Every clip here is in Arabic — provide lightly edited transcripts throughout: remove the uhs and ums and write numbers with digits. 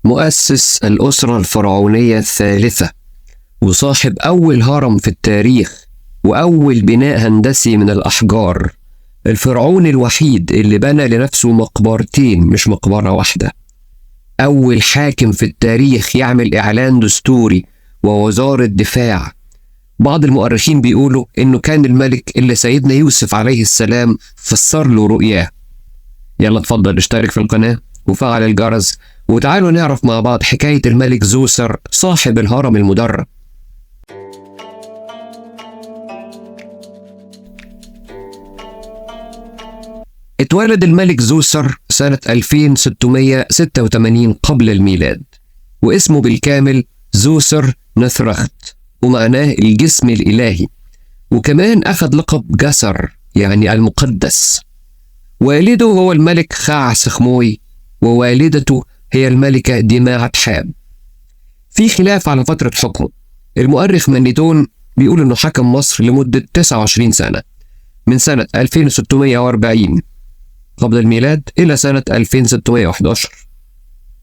مؤسس الأسرة الفرعونية الثالثة، وصاحب أول هرم في التاريخ وأول بناء هندسي من الأحجار. الفرعون الوحيد اللي بنى لنفسه مقبرتين مش مقبرة واحدة. أول حاكم في التاريخ يعمل إعلان دستوري ووزارة دفاع. بعض المؤرخين بيقولوا إنه كان الملك اللي سيدنا يوسف عليه السلام فسر له رؤياه. يلا اتفضل اشترك في القناة وفعل الجرس وتعالوا نعرف مع بعض حكاية الملك زوسر صاحب الهرم المدرج. اتولد الملك زوسر سنة 2686 قبل الميلاد، واسمه بالكامل زوسر نثرخت، ومعناه الجسم الإلهي، وكمان أخذ لقب جسر يعني المقدس. والده هو الملك خاعسخموي، ووالدته هي الملكة دماعة حاب. في خلاف على فترة حكمه. المؤرخ منيتون بيقول إنه حكم مصر لمدة 29 سنة، من سنة 2640 قبل الميلاد إلى سنة 2611،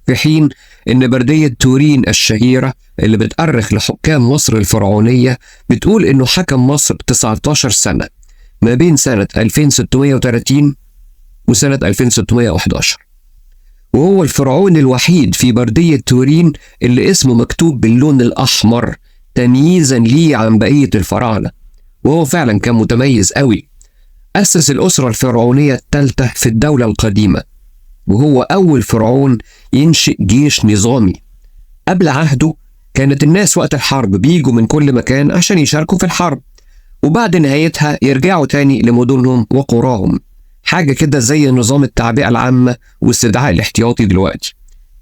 في حين إن بردية تورين الشهيرة اللي بتأرخ لحكام مصر الفرعونية بتقول إنه حكم مصر 19 سنة ما بين سنة 2630 وسنة 2611، وهو الفرعون الوحيد في بردية تورين اللي اسمه مكتوب باللون الأحمر تمييزا ليه عن بقية الفراعنة، وهو فعلا كان متميز قوي. أسس الأسرة الفرعونية الثالثة في الدولة القديمة، وهو أول فرعون ينشئ جيش نظامي. قبل عهده كانت الناس وقت الحرب بيجوا من كل مكان عشان يشاركوا في الحرب، وبعد نهايتها يرجعوا تاني لمدنهم وقراهم، حاجة كده زي نظام التعبئة العامة واستدعاء الاحتياطي دلوقتي.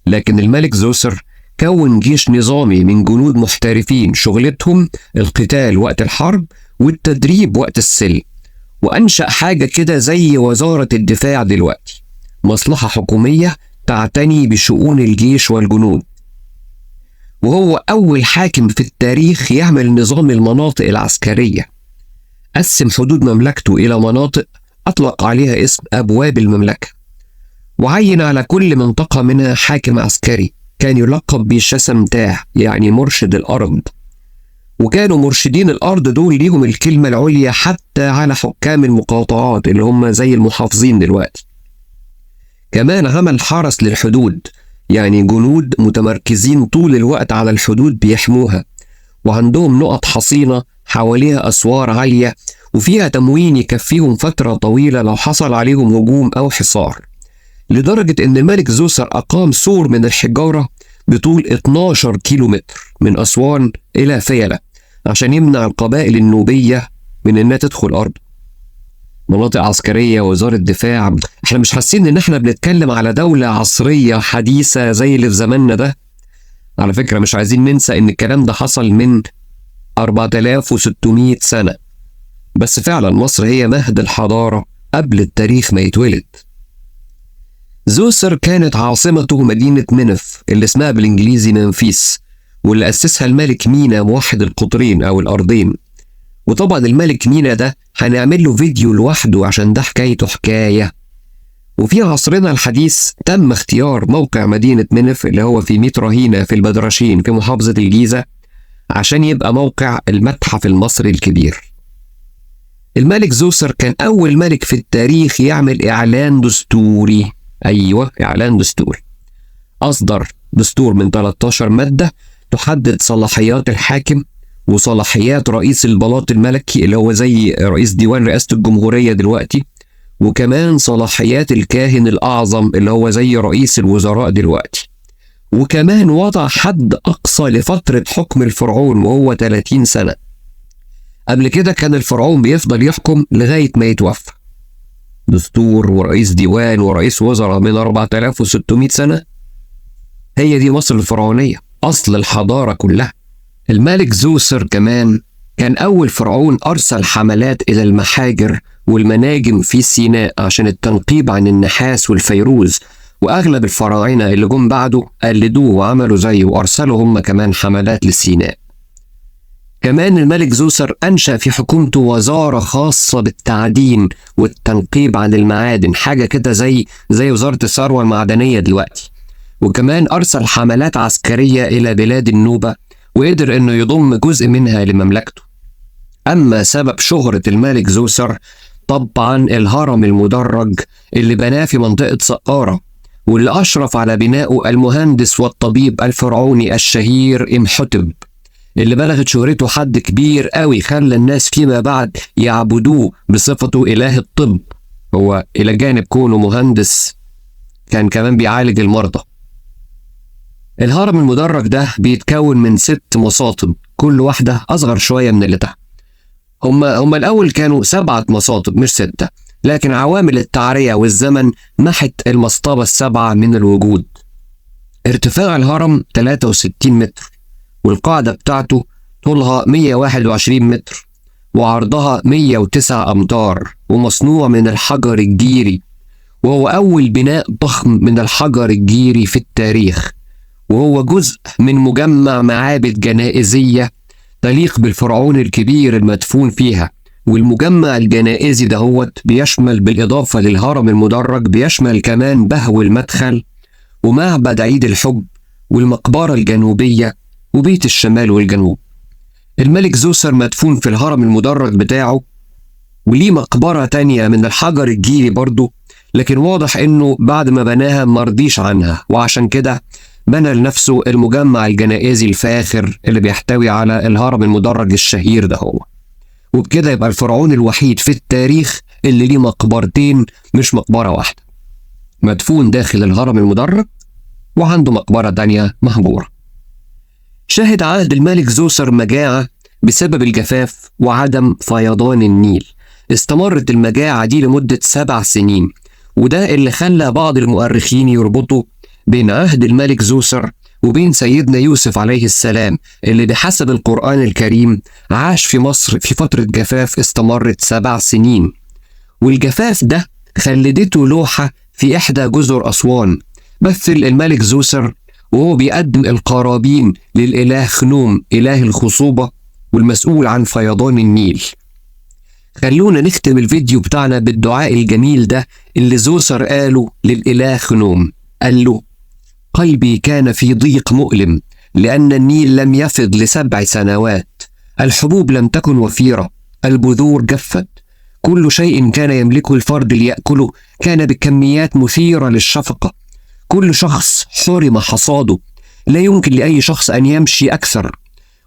لكن الملك زوسر كون جيش نظامي من جنود محترفين شغلتهم القتال وقت الحرب والتدريب وقت السلم، وأنشأ حاجة كده زي وزارة الدفاع دلوقتي، مصلحة حكومية تعتني بشؤون الجيش والجنود. وهو أول حاكم في التاريخ يعمل نظام المناطق العسكرية. قسم حدود مملكته إلى مناطق أطلق عليها اسم أبواب المملكة، وعين على كل منطقة منها حاكم عسكري كان يلقب بشسمتاه يعني مرشد الأرض. وكانوا مرشدين الأرض دول ليهم الكلمة العليا حتى على حكام المقاطعات اللي هم زي المحافظين دلوقتي. كمان عمل حرس للحدود، يعني جنود متمركزين طول الوقت على الحدود بيحموها، وعندهم نقط حصينة حواليها أسوار عالية وفيها تموين يكفيهم فترة طويلة لو حصل عليهم هجوم أو حصار، لدرجة إن الملك زوسر أقام سور من الحجارة بطول 12 كيلومتر من أسوان إلى فيلة عشان يمنع القبائل النوبية من إنها تدخل أرض. مناطق عسكرية ووزارة دفاع، احنا مش حاسين إن احنا بنتكلم على دولة عصرية حديثة زي اللي في زماننا ده. على فكرة مش عايزين ننسى إن الكلام ده حصل من 4600 سنة، بس فعلا مصر هي مهد الحضارة قبل التاريخ ما يتولد. زوسر كانت عاصمته مدينة منف اللي اسمها بالإنجليزي منفيس، واللي أسسها الملك مينا موحد القطرين أو الأرضين. وطبعا الملك مينا ده هنعمل له فيديو لوحده عشان ده حكايته حكاية. وفي عصرنا الحديث تم اختيار موقع مدينة منف اللي هو في ميت رهينة في البدرشين في محافظة الجيزة عشان يبقى موقع المتحف المصري الكبير. الملك زوسر كان أول ملك في التاريخ يعمل إعلان دستوري. أيوة، إعلان دستوري. أصدر دستور من 13 مادة تحدد صلاحيات الحاكم وصلاحيات رئيس البلاط الملكي اللي هو زي رئيس ديوان رئاسة الجمهورية دلوقتي، وكمان صلاحيات الكاهن الأعظم اللي هو زي رئيس الوزراء دلوقتي. وكمان وضع حد أقصى لفترة حكم الفرعون وهو 30 سنة. قبل كده كان الفرعون بيفضل يحكم لغاية ما يتوفى. دستور ورئيس ديوان ورئيس وزراء من 4600 سنة. هي دي مصر الفرعونية، أصل الحضارة كلها. الملك زوسر كمان كان أول فرعون أرسل حملات إلى المحاجر والمناجم في سيناء عشان التنقيب عن النحاس والفيروز، وأغلب الفراعنة اللي جم بعده قلدوه وعملوا زيه وأرسلوا هم كمان حملات لسيناء. كمان الملك زوسر أنشأ في حكومته وزارة خاصة بالتعدين والتنقيب عن المعادن، حاجة كده زي وزارة الثروة المعدنية دلوقتي. وكمان أرسل حملات عسكرية إلى بلاد النوبة، وقدر إنه يضم جزء منها لمملكته. أما سبب شهرة الملك زوسر طبعا الهرم المدرج اللي بناه في منطقة سقارة، واللي أشرف على بنائه المهندس والطبيب الفرعوني الشهير إمحتب، اللي بلغت شهرته حد كبير قوي خلى الناس فيما بعد يعبدوه بصفته إله الطب. هو إلى جانب كونه مهندس كان كمان بيعالج المرضى. الهرم المدرج ده بيتكون من 6 مصاطب، كل واحدة أصغر شوية من اللي تحت. هما الأول كانوا 7 مصاطب مش 6، لكن عوامل التعرية والزمن محت المصطبة ال7 من الوجود. ارتفاع الهرم 63 متر، والقاعدة بتاعته طولها 121 متر، وعرضها 109 أمتار، ومصنوع من الحجر الجيري، وهو أول بناء ضخم من الحجر الجيري في التاريخ، وهو جزء من مجمع معابد جنائزية تليق بالفرعون الكبير المدفون فيها. والمجمع الجنائزي دهوت بيشمل بالإضافة للهرم المدرج بيشمل كمان بهو المدخل، ومعبد عيد الحب، والمقبرة الجنوبية، وبيت الشمال والجنوب. الملك زوسر مدفون في الهرم المدرج بتاعه، وليه مقبرة تانية من الحجر الجيري برضه، لكن واضح انه بعد ما بناها مرضيش عنها، وعشان كده بنى لنفسه المجمع الجنائزي الفاخر اللي بيحتوي على الهرم المدرج الشهير ده هو. وبكده يبقى الفرعون الوحيد في التاريخ اللي ليه مقبرتين مش مقبرة واحدة، مدفون داخل الهرم المدرج وعنده مقبرة تانية مهجورة. شهد عهد الملك زوسر مجاعة بسبب الجفاف وعدم فيضان النيل. استمرت المجاعة دي لمدة 7 سنين، وده اللي خلى بعض المؤرخين يربطوا بين عهد الملك زوسر وبين سيدنا يوسف عليه السلام، اللي بحسب القرآن الكريم عاش في مصر في فترة جفاف استمرت 7 سنين. والجفاف ده خلدته لوحة في إحدى جزر أسوان مثل الملك زوسر وهو بيقدم القرابين للإله خنوم إله الخصوبة والمسؤول عن فيضان النيل. خلونا نختم الفيديو بتاعنا بالدعاء الجميل ده اللي زوسر قاله للإله خنوم. قال له: قلبي كان في ضيق مؤلم لأن النيل لم يفض ل7 سنوات، الحبوب لم تكن وفيرة، البذور جفت، كل شيء كان يملكه الفرد ليأكله كان بكميات مثيرة للشفقة، كل شخص حرم حصاده، لا يمكن لأي شخص أن يمشي أكثر،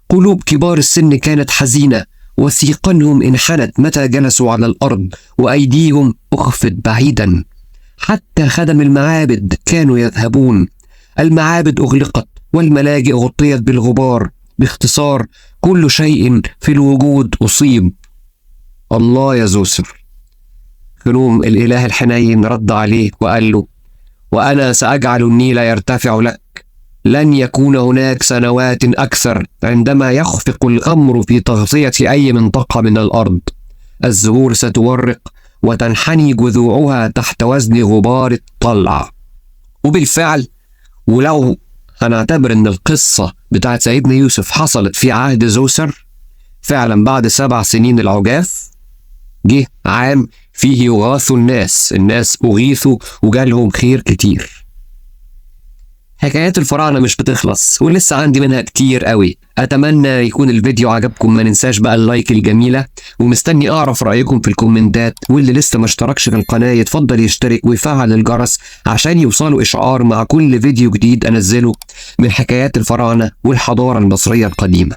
قلوب كبار السن كانت حزينة، وثيقنهم انحنت متى جلسوا على الأرض، وأيديهم أخفت بعيدا، حتى خدم المعابد كانوا يذهبون، المعابد أغلقت والملاجئ غطيت بالغبار، باختصار كل شيء في الوجود أصيب. الله يا زوسر. خنوم الإله الحنين رد عليه وقال له: وأنا سأجعل النيل يرتفع لك، لن يكون هناك سنوات أكثر عندما يخفق الأمر في تغطية أي منطقة من الأرض، الزهور ستورق وتنحني جذوعها تحت وزن غبار الطلع. وبالفعل، ولو هنعتبر ان القصة بتاعت سيدنا يوسف حصلت في عهد زوسر، فعلا بعد 7 سنين العجاف جه عام فيه يغاث الناس أغيثوا وجالهم خير كتير. حكايات الفراعنة مش بتخلص ولسه عندي منها كتير قوي. أتمنى يكون الفيديو عجبكم، ما ننساش بقى اللايك الجميلة، ومستني أعرف رأيكم في الكومنتات، واللي لسه ما اشتركش في القناة يتفضل يشترك ويفعل الجرس عشان يوصلوا إشعار مع كل فيديو جديد أنزله من حكايات الفراعنة والحضارة المصرية القديمة.